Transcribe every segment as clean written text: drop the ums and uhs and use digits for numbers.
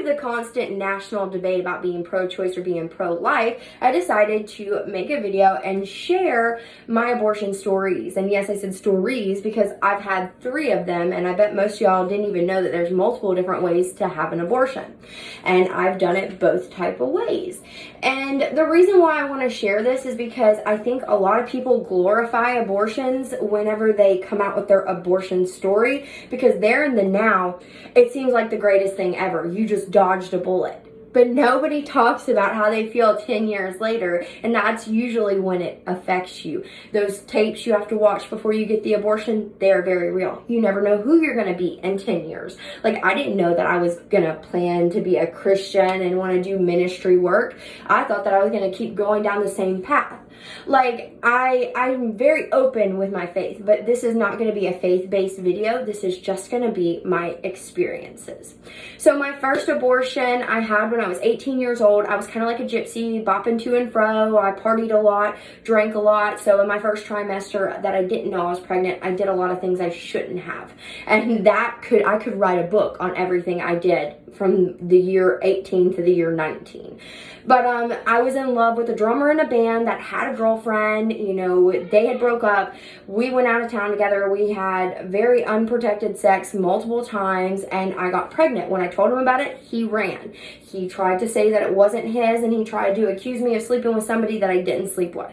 of the constant national debate about being pro-choice or being pro-life, I decided to make a video and share my abortion stories. And yes, I said stories because I've had 3 of them, and I bet most of y'all didn't even know that there's multiple different ways to have an abortion. And I've done it both type of ways. And the reason why I want to share this is because I think a lot of people glorify abortions whenever they come out with their abortion story, because there in the now, it seems like the greatest thing ever. You just dodged a bullet. But nobody talks about how they feel 10 years later, and that's usually when it affects you. Those tapes you have to watch before you get the abortion, they're very real. You never know who you're going to be in 10 years. Like, I didn't know that I was going to plan to be a Christian and want to do ministry work. I thought that I was going to keep going down the same path. Like, I'm very open with my faith, but this is not going to be a faith-based video. This is just going to be my experiences. So my first abortion I had when I was 18 years old. I was kind of like a gypsy, bopping to and fro. I partied a lot, drank a lot. So in my first trimester that I didn't know I was pregnant, I did a lot of things I shouldn't have. And I could write a book on everything I did from the year 18 to the year 19. But I was in love with a drummer in a band that had a girlfriend. You know, they had broke up. We went out of town together. We had very unprotected sex multiple times, and I got pregnant. When I told him about it, he ran. He tried to say that it wasn't his, and he tried to accuse me of sleeping with somebody that I didn't sleep with.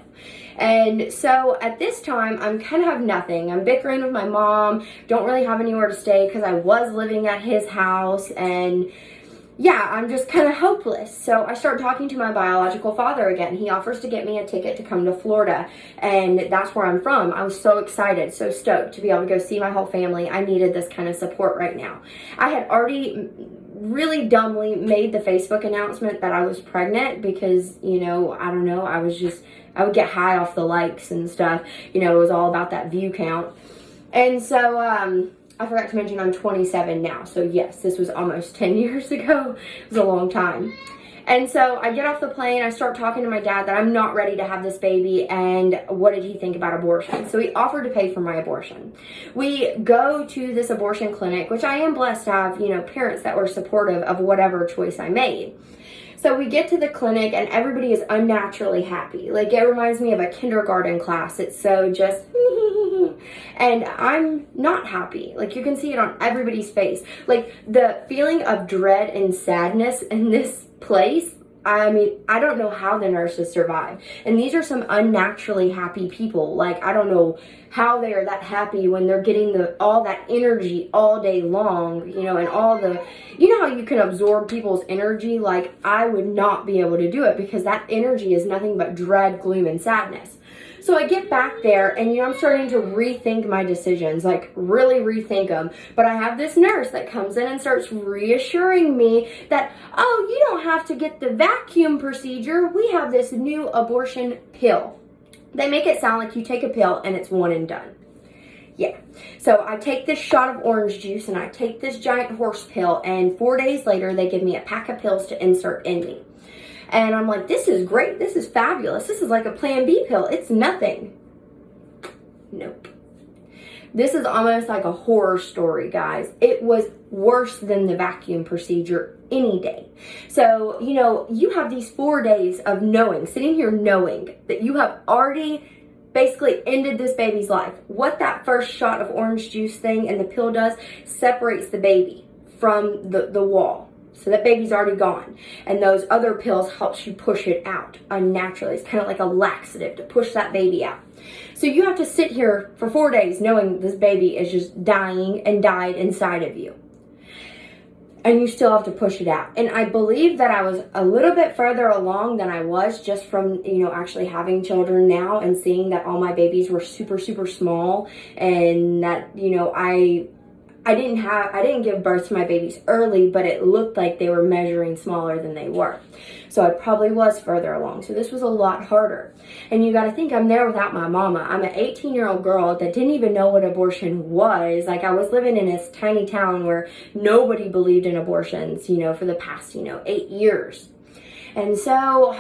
And so at this time, I'm kind of have nothing. I'm bickering with my mom, don't really have anywhere to stay because I was living at his house, and yeah, I'm just kind of hopeless. So I start talking to my biological father again. He offers to get me a ticket to come to Florida, and that's where I'm from. I was so excited, so stoked to be able to go see my whole family. I needed this kind of support right now. I had already really dumbly made the Facebook announcement that I was pregnant because, you know, I don't know, I would get high off the likes and stuff. You know, it was all about that view count. And so, I forgot to mention I'm 27 now. So yes, this was almost 10 years ago. It was a long time. And so I get off the plane, I start talking to my dad that I'm not ready to have this baby, and what did he think about abortion? So he offered to pay for my abortion. We go to this abortion clinic, which I am blessed to have, you know, parents that were supportive of whatever choice I made. So we get to the clinic and everybody is unnaturally happy. Like, it reminds me of a kindergarten class. It's so just, and I'm not happy. Like, you can see it on everybody's face. Like, the feeling of dread and sadness in this place, I mean, I don't know how the nurses survive. And these are some unnaturally happy people. Like, I don't know how they are that happy when they're getting all that energy all day long, you know, and all the, you know how you can absorb people's energy? Like, I would not be able to do it because that energy is nothing but dread, gloom, and sadness. So I get back there and, you know, I'm starting to rethink my decisions, like really rethink them. But I have this nurse that comes in and starts reassuring me that, oh, you don't have to get the vacuum procedure. We have this new abortion pill. They make it sound like you take a pill and it's one and done. Yeah. So I take this shot of orange juice and I take this giant horse pill, and 4 days later they give me a pack of pills to insert in me. And I'm like, this is great. This is fabulous. This is like a Plan B pill. It's nothing. Nope. This is almost like a horror story, guys. It was worse than the vacuum procedure any day. So, you know, you have these 4 days of knowing, sitting here knowing that you have already basically ended this baby's life. What that first shot of orange juice thing and the pill does separates the baby from the wall. So that baby's already gone. And those other pills helps you push it out unnaturally. It's kind of like a laxative to push that baby out. So you have to sit here for 4 days knowing this baby is just dying and died inside of you. And you still have to push it out. And I believe that I was a little bit further along than I was just from, you know, actually having children now and seeing that all my babies were super, super small, and that, you know, I didn't give birth to my babies early, but it looked like they were measuring smaller than they were. So I probably was further along. So this was a lot harder. And you got to think, I'm there without my mama. I'm an 18-year-old girl that didn't even know what abortion was. Like, I was living in this tiny town where nobody believed in abortions, you know, for the past, 8 years. And so,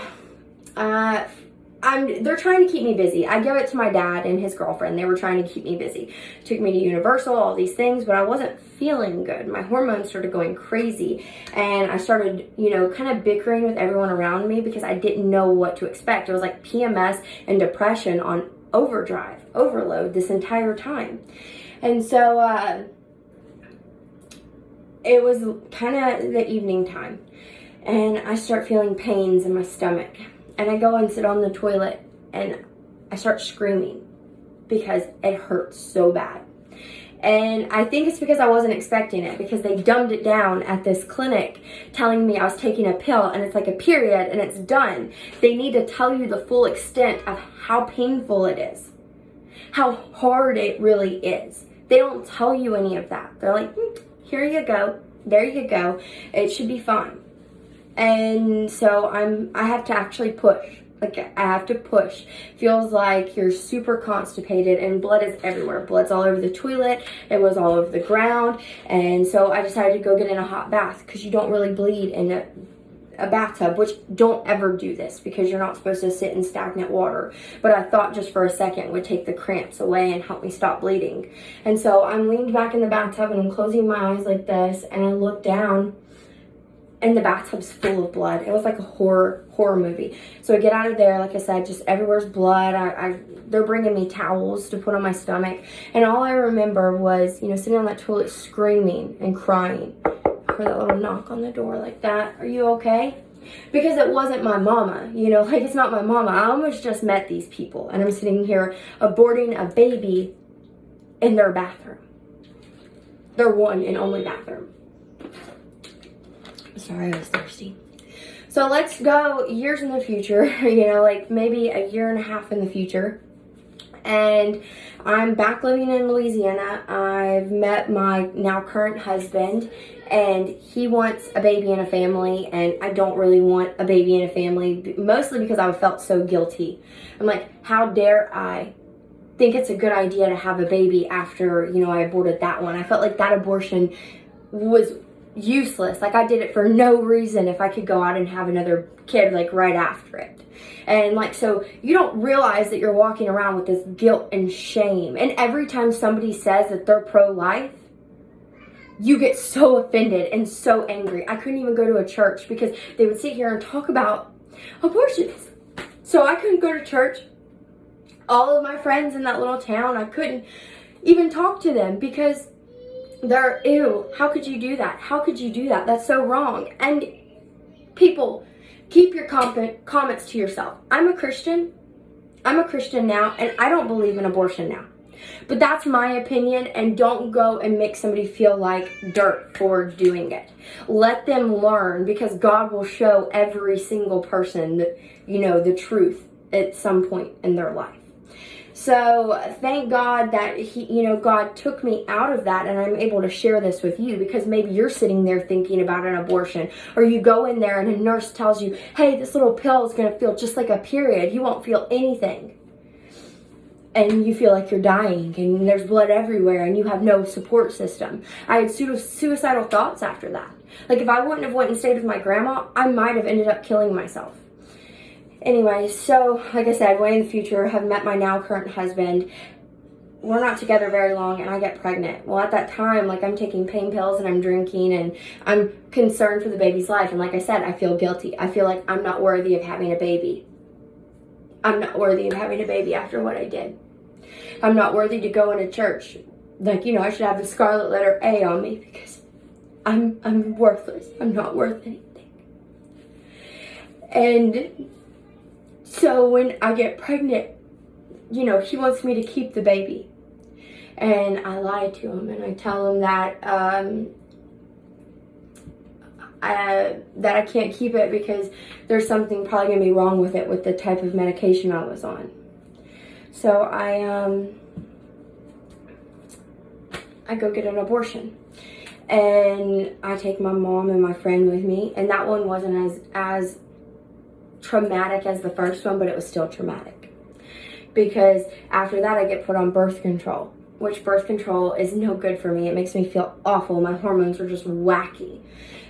they're trying to keep me busy. I give it to my dad and his girlfriend. They were trying to keep me busy. Took me to Universal, all these things, but I wasn't feeling good. My hormones started going crazy, and I started, kind of bickering with everyone around me because I didn't know what to expect. It was like PMS and depression on overload this entire time. And so it was kind of the evening time, and I start feeling pains in my stomach. And I go and sit on the toilet, and I start screaming because it hurts so bad. And I think it's because I wasn't expecting it, because they dumbed it down at this clinic telling me I was taking a pill and it's like a period and it's done. They need to tell you the full extent of how painful it is, how hard it really is. They don't tell you any of that. They're like, here you go, there you go, it should be fine. And so I have to actually push. Like, I have to push. Feels like you're super constipated, and blood is everywhere. Blood's all over the toilet. It was all over the ground. And so I decided to go get in a hot bath, because you don't really bleed in a bathtub, which don't ever do this, because you're not supposed to sit in stagnant water. But I thought just for a second it would take the cramps away and help me stop bleeding. And so I'm leaned back in the bathtub, and I'm closing my eyes like this, and I look down, and the bathtub's full of blood. It was like a horror movie. So I get out of there, like I said, just everywhere's blood. They're bringing me towels to put on my stomach. And all I remember was, sitting on that toilet screaming and crying. I heard that little knock on the door like that. Are you okay? Because it wasn't my mama, like, it's not my mama. I almost just met these people, and I'm sitting here aborting a baby in their bathroom. Their one and only bathroom. Sorry, I was thirsty. So let's go years in the future, like maybe a year and a half in the future. And I'm back living in Louisiana. I've met my now current husband, and he wants a baby and a family, and I don't really want a baby and a family, mostly because I felt so guilty. I'm like, how dare I think it's a good idea to have a baby after, I aborted that one. I felt like that abortion was useless. Like, I did it for no reason if I could go out and have another kid, like, right after it. And, like, so you don't realize that you're walking around with this guilt and shame. And every time somebody says that they're pro-life, you get so offended and so angry. I couldn't even go to a church because they would sit here and talk about abortions. So I couldn't go to church. All of my friends in that little town, I couldn't even talk to them because they're, ew, how could you do that? How could you do that? That's so wrong. And people, keep your comments to yourself. I'm a Christian now, and I don't believe in abortion now. But that's my opinion, and don't go and make somebody feel like dirt for doing it. Let them learn, because God will show every single person that, the truth at some point in their life. So thank God that God took me out of that, and I'm able to share this with you, because maybe you're sitting there thinking about an abortion, or you go in there and a nurse tells you, hey, this little pill is going to feel just like a period. You won't feel anything. And you feel like you're dying, and there's blood everywhere, and you have no support system. I had suicidal thoughts after that. Like, if I wouldn't have went and stayed with my grandma, I might have ended up killing myself. Anyway, so, like I said, way in the future, have met my now current husband. We're not together very long, and I get pregnant. Well, at that time, like, I'm taking pain pills, and I'm drinking, and I'm concerned for the baby's life. And like I said, I feel guilty. I feel like I'm not worthy of having a baby. I'm not worthy of having a baby after what I did. I'm not worthy to go into church. Like, I should have the scarlet letter A on me, because I'm worthless. I'm not worth anything. And so when I get pregnant, he wants me to keep the baby. And I lie to him, and I tell him that I can't keep it because there's something probably going to be wrong with it, with the type of medication I was on. So I go get an abortion, and I take my mom and my friend with me, and that one wasn't as traumatic as the first one, but it was still traumatic, because after that I get put on birth control, which birth control is no good for me. It makes me feel awful. My hormones are just wacky.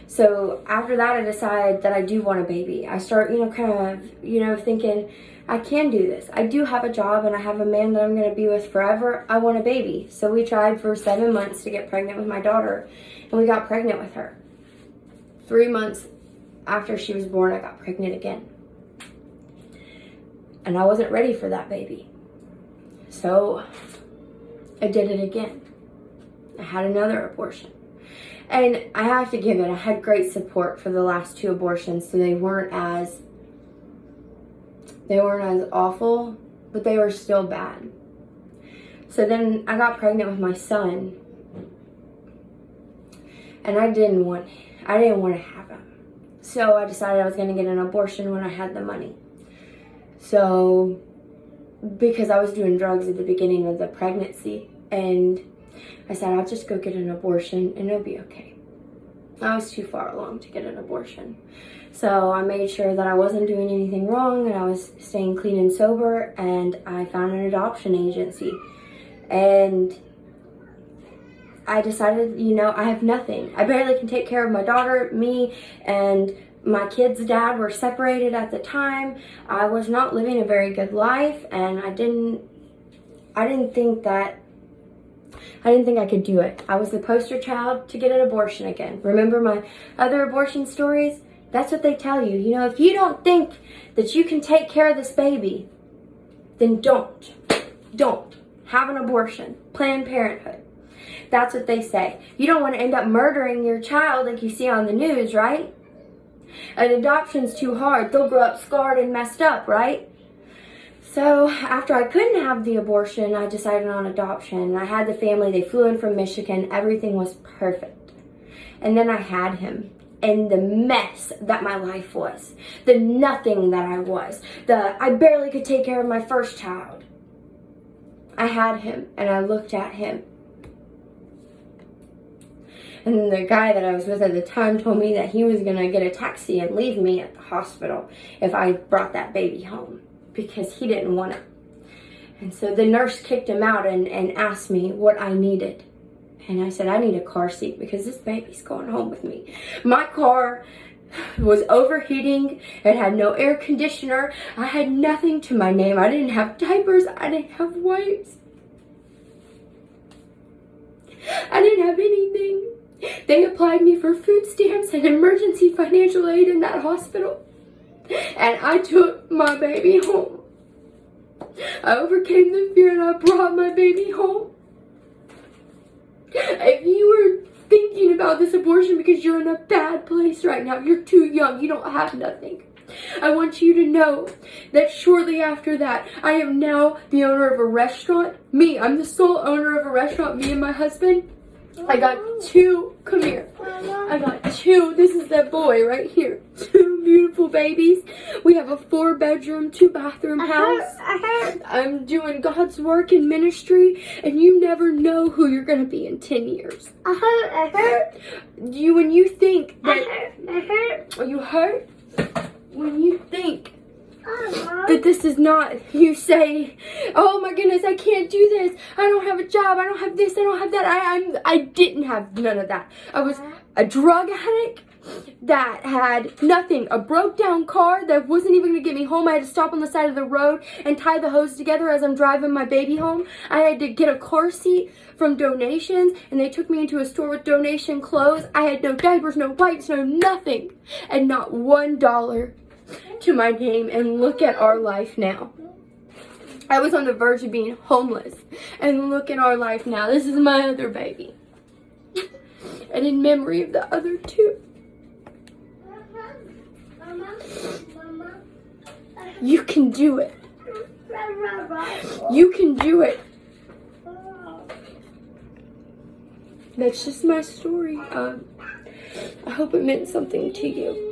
So after that, I decide that I do want a baby. I start, kind of, thinking, I can do this. I do have a job and I have a man that I'm going to be with forever. I want a baby. So we tried for 7 months to get pregnant with my daughter, and we got pregnant with her. 3 months after she was born, I got pregnant again. And I wasn't ready for that baby. So I did it again. I had another abortion. And I have to give it, I had great support for the last 2 abortions, so they weren't as awful, but they were still bad. So then I got pregnant with my son, and I didn't want to have him. So I decided I was going to get an abortion when I had the money. So, because I was doing drugs at the beginning of the pregnancy, and I said, I'll just go get an abortion and it'll be okay. I was too far along to get an abortion. So I made sure that I wasn't doing anything wrong and I was staying clean and sober, and I found an adoption agency. And I decided, I have nothing. I barely can take care of my daughter. Me and my kid's dad were separated at the time. I was not living a very good life, and I didn't think I could do it. I was the poster child to get an abortion again. Remember my other abortion stories? That's what they tell you. If you don't think that you can take care of this baby, then don't. Don't. Have an abortion. Planned Parenthood. That's what they say. You don't want to end up murdering your child like you see on the news, right? An adoption's too hard. They'll grow up scarred and messed up, right? So after I couldn't have the abortion, I decided on adoption. I had the family. They flew in from Michigan. Everything was perfect. And then I had him. And the mess that my life was. The nothing that I was. I barely could take care of my first child. I had him, and I looked at him. And the guy that I was with at the time told me that he was going to get a taxi and leave me at the hospital if I brought that baby home, because he didn't want it. And so the nurse kicked him out and asked me what I needed. And I said, I need a car seat because this baby's going home with me. My car was overheating. It had no air conditioner. I had nothing to my name. I didn't have diapers. I didn't have wipes. I didn't have anything. They applied me for food stamps and emergency financial aid in that hospital. And I took my baby home. I overcame the fear and I brought my baby home. If you are thinking about this abortion because you're in a bad place right now, you're too young, you don't have nothing, I want you to know that shortly after that, I am now the owner of a restaurant. I'm the sole owner of a restaurant, me and my husband. I got 2, come here. I got 2, this is that boy right here. 2 beautiful babies. We have a 4-bedroom, 2-bathroom house. I'm doing God's work in ministry, and you never know who you're going to be in 10 years. When you think that... Are you hurt? When you think that this is not, you say, oh my goodness, I can't do this. I don't have a job. I don't have this. I don't have that. I didn't have none of that. I was a drug addict that had nothing. A broke down car that wasn't even going to get me home. I had to stop on the side of the road and tie the hose together as I'm driving my baby home. I had to get a car seat from donations, and they took me into a store with donation clothes. I had no diapers, no wipes, no nothing, and not $1 to my name. And look at our life now. I was on the verge of being homeless, and look at our life now. This is my other baby, and in memory of the other 2. You can do it. You can do it. That's just my story. I hope it meant something to you.